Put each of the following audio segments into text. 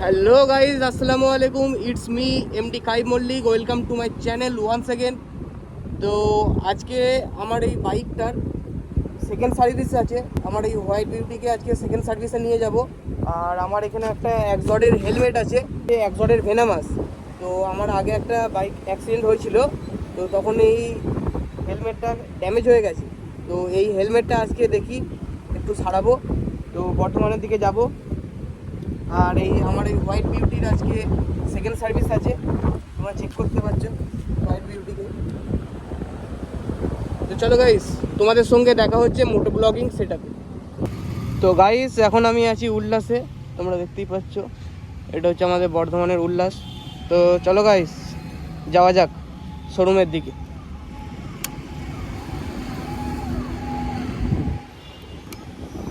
Hello guys, আসসালামু আলাইকুম। It's me MD Kaib Mallick. Welcome to my channel once again. তো আজকে আমার এই বাইকটার সেকেন্ড সার্ভিস আছে। আমার এই হোয়াইট বিউটিকে আজকে সেকেন্ড সার্ভিসে নিয়ে যাব। আর আমার এখানে একটা একজর্ডের হেলমেট আছে, একজর্ডের ভেনামাস। তো আমার আগে একটা বাইক অ্যাক্সিডেন্ট হয়েছিল, তো তখন এই হেলমেটটা ড্যামেজ হয়ে গেছে। তো এই হেলমেটটা আজকে দেখি একটু সারাবো। তো বর্ধমানের দিকে যাব। আর এই আমার এই হোয়াইট বিউটির আজকে সেকেন্ড সার্ভিস আছে, তোমরা চেক করতে পারছো হোয়াইট বিউটিকে। তো চলো গাইস, তোমাদের সঙ্গে দেখা হচ্ছে মোটো ব্লগিং সেটআপে। তো গাইস, এখন আমি আছি উল্লাসে, তোমরা দেখতেই পাচ্ছ। এটা হচ্ছে আমাদের বর্ধমানের উল্লাস। তো চলো গাইস, যাওয়া যাক শোরুমের দিকে।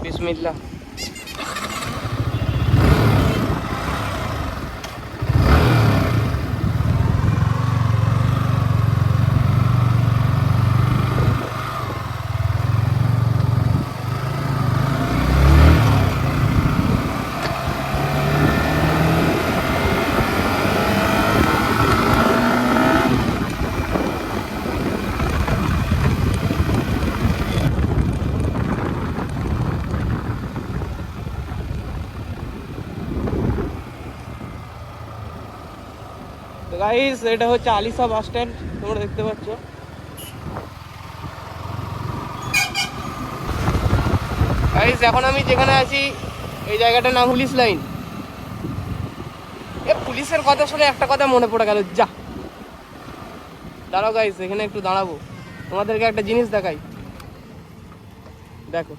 বিসমিল্লাহ। তো গাইস, এটা হচ্ছে আলিশা বাস স্ট্যান্ড, তোমরা দেখতে পাচ্ছ। গাইস, এখন আমি যেখানে আছি এই জায়গাটার নাম পুলিশ লাইন। এ পুলিশের কথা শুনে একটা কথা মনে পড়ে গেল। যা দাঁড়াও গাইস, এখানে একটু দাঁড়াবো, তোমাদেরকে একটা জিনিস দেখাই। দেখো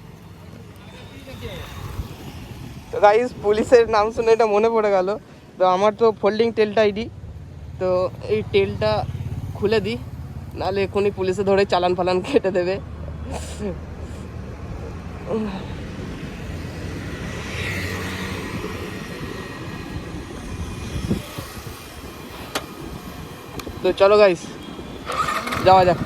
তো গাইস, পুলিশের নাম শুনে এটা মনে পড়ে গেল। তো আমার তো ফোল্ডিং টেলটা আইডি, তো এই টেলটা খুলে দিই, নাহলে এখনই পুলিশে ধরে চালান ফালান কেটে দেবে। তো চলো গাইস, যাওয়া যাক।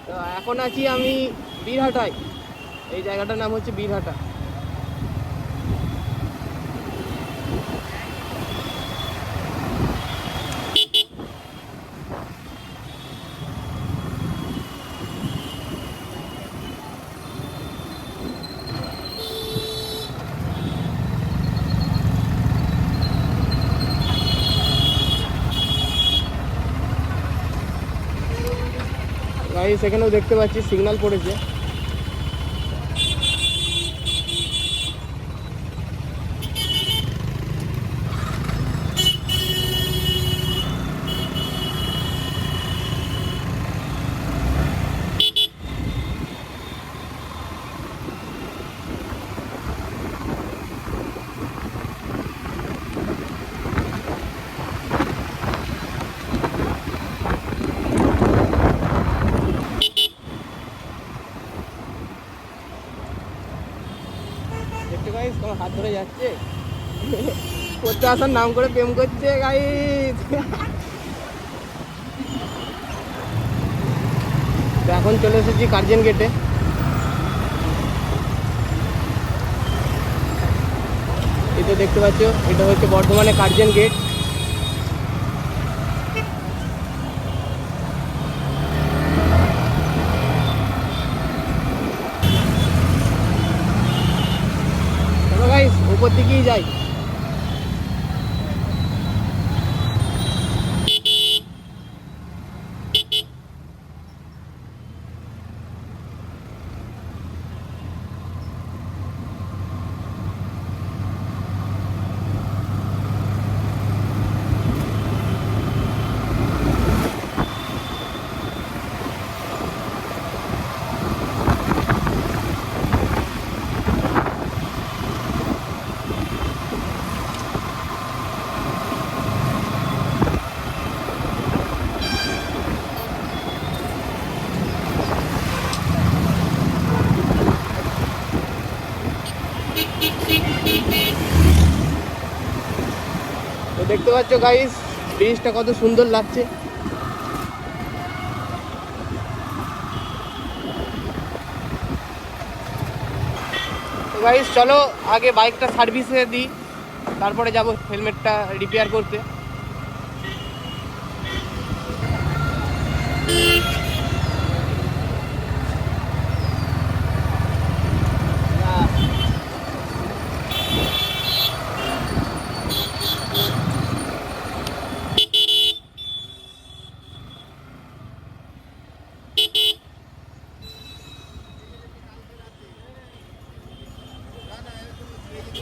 তো এখন আছি আমি বীরহাটায়। এই জায়গাটার নাম হচ্ছে বীরহাটা। গাইস, এখানেও দেখতে পাচ্ছি সিগন্যাল পড়েছে। দেখতে গাইস, তোমার হাত ধরে যাচ্ছে, করতে আসার নাম করে প্রেম করছে গাইস। তো এখন চলে এসেছি কার্জন গেটে। এটা দেখতে পাচ্ছ, এটা হচ্ছে বর্ধমানে কার্জন গেট। চলো গাইস, উপর দিকেই যাই। তো দেখতে পাচ্ছ গাইস, ব্রিজটা কত সুন্দর লাগছে। গাইস চলো আগে বাইকটা সার্ভিসে দিই, তারপরে যাব হেলমেটটা রিপেয়ার করতে।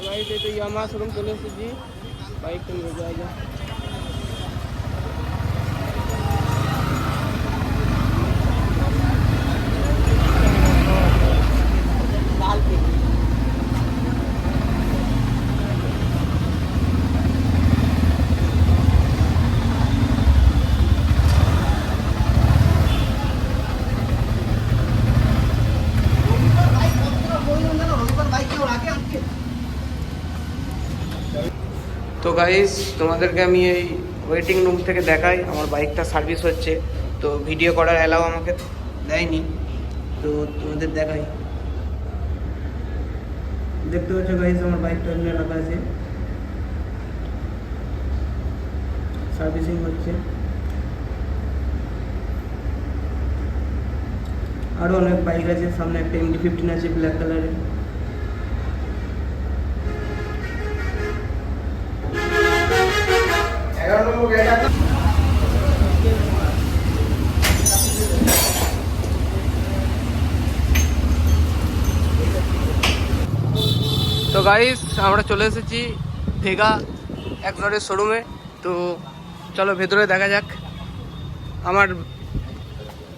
गाइस ये तो यामाहा शोरूम चले जी, बाइक तो मिल जाएगा। তো গাইস তোমাদেরকে আমি এই ওয়েটিং রুম থেকে দেখাই, আমার বাইকটা সার্ভিস হচ্ছে। তো ভিডিও করার অ্যালাউ আমাকে দেয়নি, তো তোমাদের দেখাই। দেখতে পাচ্ছ গাইস আমার বাইকটা এমনি রাখা আছে, সার্ভিসিং হচ্ছে। আরও অনেক বাইক আছে, সামনে একটা MD-15 আছে ব্ল্যাক কালারের। তো গাইস আমরা চলে এসেছি ভেগা এক্সজরের শোরুমে। তো চলো ভেতরে দেখা যাক। আমার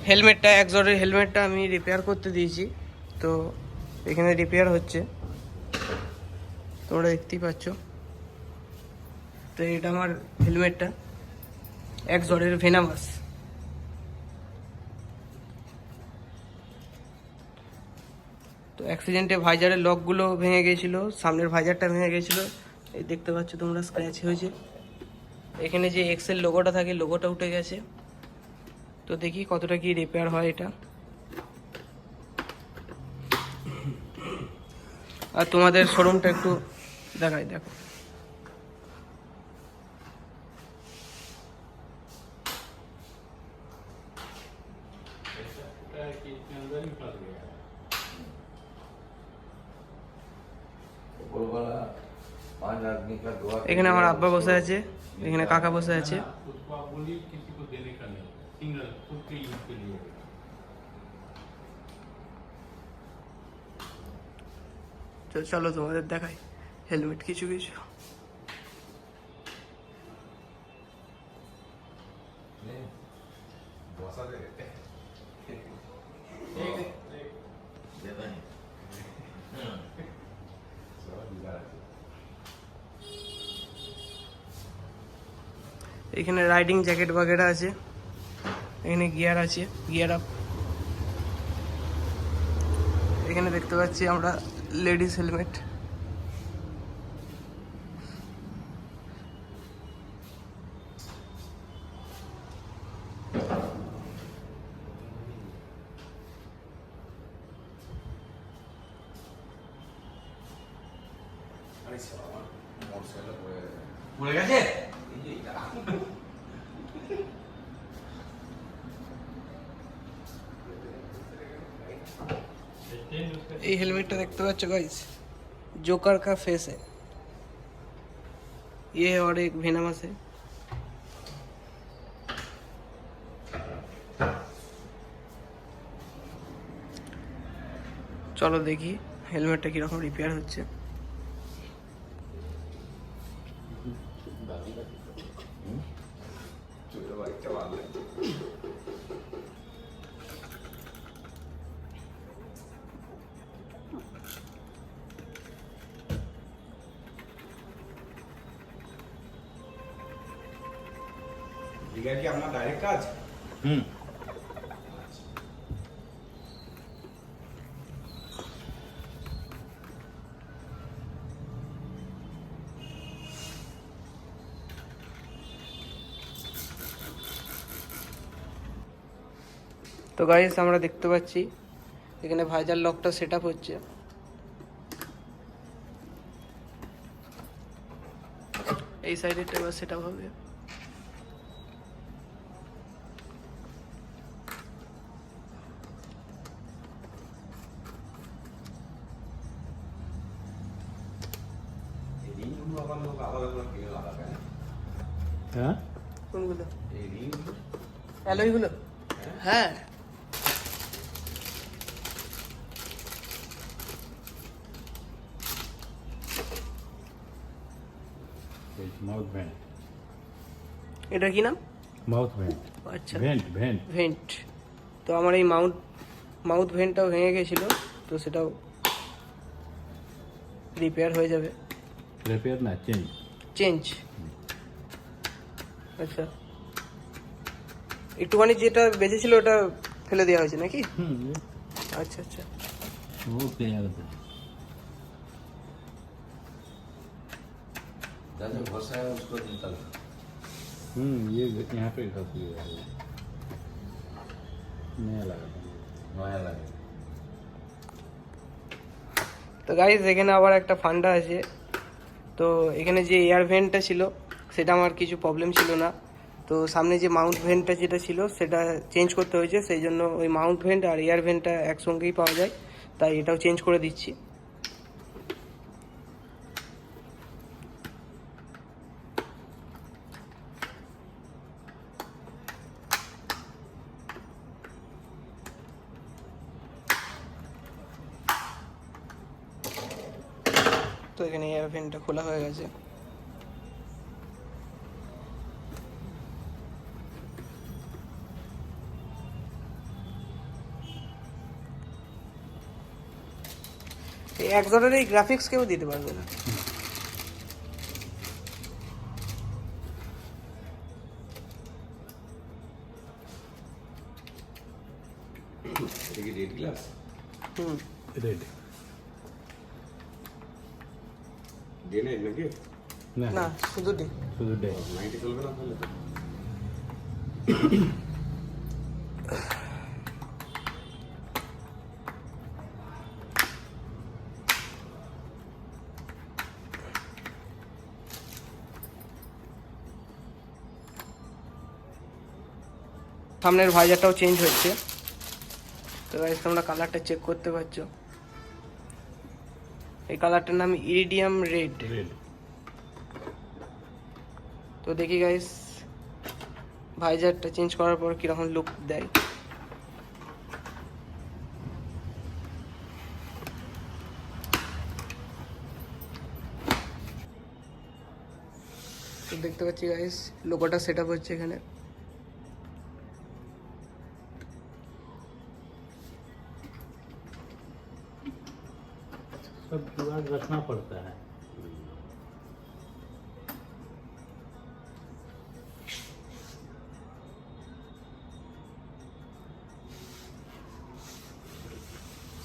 হেলমেটটা, এক্সজরের হেলমেটটা আমি রিপেয়ার করতে দিয়েছি, তো এখানে রিপেয়ার হচ্ছে, তোমরা দেখতেই পাচ্ছ। তো এটা আমার হেলমেটটা এক্সজরের ভেনামাস। তো অ্যাক্সিডেন্টে ভাইজারের লকগুলো ভেঙে গিয়েছিলো, সামনের ভাইজারটা ভেঙে গিয়েছিলো, এই দেখতে পাচ্ছ তোমরা, স্ক্র্যাচ হয়েছে। এখানে যে এক্সেল লোগোটা থাকে, লোগোটা উঠে গেছে। তো দেখি কতটা কি রিপেয়ার হয় এটা। আর তোমাদের শোরুমটা একটু দেখাই, দেখো। এখানে আমার আব্বা বসে আছে, এখানে কাকা বসে আছে। চলো তোমাদের দেখাই হেলমেট কিছু কিছু। এখানে রাইডিং জ্যাকেট বাগেরা আছে, এখানে গিয়ার আছে, গিয়ার আপ। এখানে দেখতে পাচ্ছি আমরা লেডিস হেলমেট। পড়ে গেছে। ये हेलमेट देखते पाচ্ছ गाइस, जोकर का फेस है ये, और एक वेनमस है। চলো দেখি হেলমেটটা কিরকম রিপেয়ার হচ্ছে। ডিগার কি আপনার ডাইরেক্ট কাজ? তো গাইস আমরা দেখতে পাচ্ছি এখানে ভাইজার লকটা সেট আপ হচ্ছে। এই সাইডেরটা এবার সেটা হবে। এই রিংগুলো আবার লোক আলাদা করে কিনে লাগাবে না? হ্যাঁ কোনগুলো? এই রিংগুলো অ্যালয়গুলো? হ্যাঁ। মাউথ ভেন্ট, এটা কি নাম? মাউথ ভেন্ট, আচ্ছা, ভেন্ট ভেন্ট। ভেন্ট। তো আমার এই মাউথ ভেন্টটাও ভেঙে গেছিলো, তো সেটাও রিপেয়ার হয়ে যাবে। রিপেয়ার না, চেঞ্জ। চেঞ্জ? আচ্ছা, একটুখানি যেটা বেঁচেছিল ওটা ফেলে দেওয়া হয়েছে নাকি? আচ্ছা আচ্ছা। ओके यार जैसे घसा है उसको निकल ये यहाँ पे घस गया है, नया लगा था। नया लगे। তো গাইজ এখানে আবার একটা ফান্ডা আছে। তো এখানে যে এয়ার ভেন্টটা ছিল সেটা আমার কিছু প্রবলেম ছিল না, তো সামনে যে মাউন্ট ভেন্টটা যেটা ছিল সেটা চেঞ্জ করতে হয়েছে, সেই জন্য ওই মাউন্ট ভেন্ট আর এয়ার ভেন্টটা একসঙ্গেই পাওয়া যায়, তাই এটাও চেঞ্জ করে দিচ্ছি। তো এখানে এয়ার ভেন্টটা খোলা হয়ে গেছে। এই এক ধরনের এই গ্রাফিক্স কেউ দিতে পারবে না। এটা কি রেড গ্লাস? হুম, रेड ডে নাইট নাকি? না শুধু ডে। শুধু ডে। নাইটে চলবে না তাহলে তো? সামনের ভাইজারটাও চেঞ্জ হচ্ছে। তো গাইস তোমরা কালারটা চেক করতে পারছো, এই কালারটার নাম ইরিডিয়াম রেড। रेड তো দেখি গাইস ভাইজারটা চেঞ্জ করার পর কিরকম লুক দেয়। তো দেখতে পাচ্ছি গাইস লোগোটা সেট আপ হচ্ছে এখানে। सब जुगाड़ रखना पड़ता है।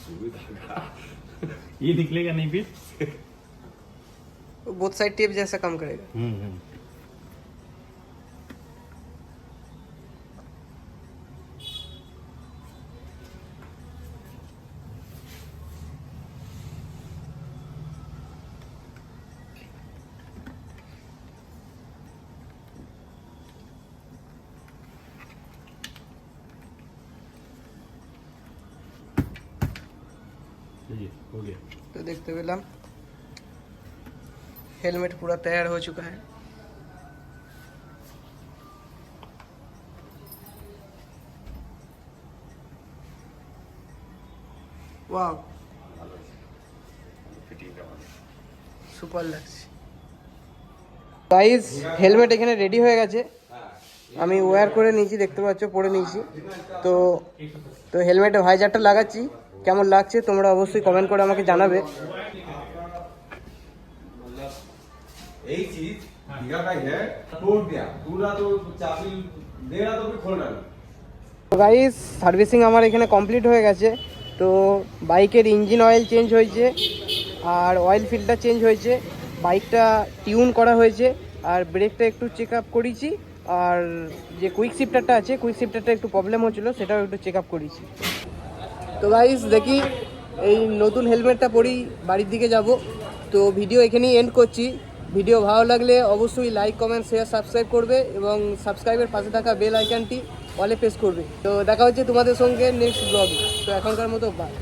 सुविधा ये निकलेगा नहीं फिर? बोथ साइड टेप जैसा काम करेगा। जी हो गया। तो देखते पेलाम हेलमेट पूरा तैयार हो चुका है। वाह ফিটিংটা ভালো। সুপার লাগছে। গাইস হেলমেট এখানে রেডি হয়ে গেছে, আমি ওয়্যার করে নিয়েছি, দেখতে পাচ্ছ পরে নিয়েছি। তো তো হেলমেটে ভাইজারটা লাগাচ্ছি, কেমন লাগছে তোমরা অবশ্যই কমেন্ট করে আমাকে জানাবে। यही चीज हीरा का है, तोड़ दिया पूरा, तो चाबी दे रहा तो फिर खोल रहा। তো গাইস সার্ভিসিং আমার এখানে কমপ্লিট হয়ে গেছে। তো বাইকের ইঞ্জিন অয়েল চেঞ্জ হয়েছে আর অয়েল ফিল্টার চেঞ্জ হয়েছে, বাইকটা টিউন করা হয়েছে আর ব্রেকটা একটু চেক আপ করেছি, আর যে কুইক শিফটারটা আছে কুইক শিফটারটা একটু প্রবলেম হচ্ছিলো সেটাও একটু চেক আপ করেছি। তো গাইস দেখি এই নতুন হেলমেটটা পরেই বাড়ির দিকে যাব। তো ভিডিও এখানেই এন্ড করছি, ভিডিও ভালো লাগলে অবশ্যই লাইক কমেন্ট শেয়ার সাবস্ক্রাইব করবে এবং সাবস্ক্রাইবের পাশে থাকা বেল আইকনটি অলে প্রেস করবে। তো দেখা হচ্ছে তোমাদের সঙ্গে নেক্সট ব্লগে। তো এখনকার মতো বাই।